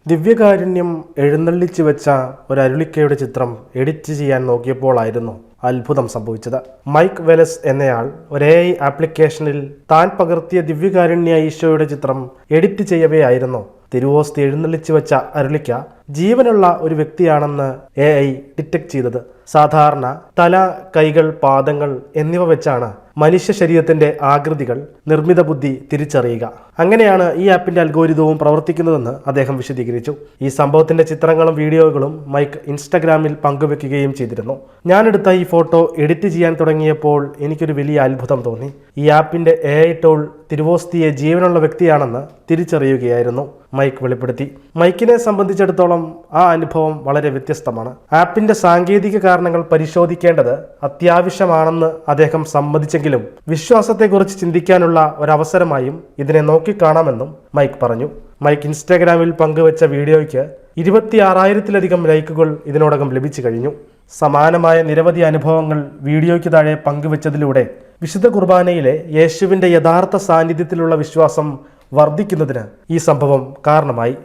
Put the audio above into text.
ദിവ്യകാരുണ്യം എഴുന്നള്ളിച്ചു വെച്ച ഒരു അരുളിക്കയുടെ ചിത്രം എഡിറ്റ് ചെയ്യാൻ നോക്കിയപ്പോഴായിരുന്നു അത്ഭുതം സംഭവിച്ചത്. മൈക്ക് വെലസ് എന്നയാൾ ഒരു AI ആപ്ലിക്കേഷനിൽ താൻ പകർത്തിയ ദിവ്യകാരുണ്യ ഈശോയുടെ ചിത്രം എഡിറ്റ് ചെയ്യവെയായിരുന്നു തിരുവോസ്തി എഴുന്നള്ളിച്ചു വെച്ച അരുളിക്ക ജീവനുള്ള ഒരു വ്യക്തിയാണെന്ന് AI ഡിറ്റക്ട് ചെയ്തത്. സാധാരണ തല, കൈകൾ, പാദങ്ങൾ എന്നിവ വെച്ചാണ് മനുഷ്യ ശരീരത്തിന്റെ ആകൃതികൾ നിർമ്മിത ബുദ്ധി തിരിച്ചറിയുക. അങ്ങനെയാണ് ഈ ആപ്പിന്റെ അൽഗോരിതവും പ്രവർത്തിക്കുന്നതെന്ന് അദ്ദേഹം വിശദീകരിച്ചു. ഈ സംഭവത്തിന്റെ ചിത്രങ്ങളും വീഡിയോകളും മൈക്ക് ഇൻസ്റ്റഗ്രാമിൽ പങ്കുവെക്കുകയും ചെയ്തിരുന്നു. ഞാനെടുത്ത ഈ ഫോട്ടോ എഡിറ്റ് ചെയ്യാൻ തുടങ്ങിയപ്പോൾ എനിക്കൊരു വലിയ അത്ഭുതം തോന്നി. ഈ ആപ്പിന്റെ AI ടൂൾ തിരുവോസ്തിയെ ജീവനുള്ള വ്യക്തിയാണെന്ന് തിരിച്ചറിയുകയായിരുന്നു മൈക്ക് വെളിപ്പെടുത്തി. മൈക്കിനെ സംബന്ധിച്ചിടത്തോളം ആ അനുഭവം വളരെ വ്യത്യസ്തമാണ്. ആപ്പിന്റെ സാങ്കേതിക കാരണങ്ങൾ പരിശോധിക്കേണ്ടത് അത്യാവശ്യമാണെന്ന് അദ്ദേഹം സമ്മതിച്ചെങ്കിലും വിശ്വാസത്തെക്കുറിച്ച് ചിന്തിക്കാനുള്ള ഒരവസരമായും ഇതിനെ നോക്കിക്കാണാമെന്നും മൈക്ക് പറഞ്ഞു. മൈക്ക് ഇൻസ്റ്റാഗ്രാമിൽ പങ്കുവച്ച വീഡിയോയ്ക്ക് 26,000-ലധികം ലൈക്കുകൾ ഇതിനോടകം ലഭിച്ചു കഴിഞ്ഞു. സമാനമായ നിരവധി അനുഭവങ്ങൾ വീഡിയോയ്ക്ക് താഴെ പങ്കുവച്ചതിലൂടെ വിശുദ്ധ കുർബാനയിലെ യേശുവിൻ്റെ യഥാർത്ഥ സാന്നിധ്യത്തിലുള്ള വിശ്വാസം വർദ്ധിക്കുന്നതിന് ഈ സംഭവം കാരണമായി.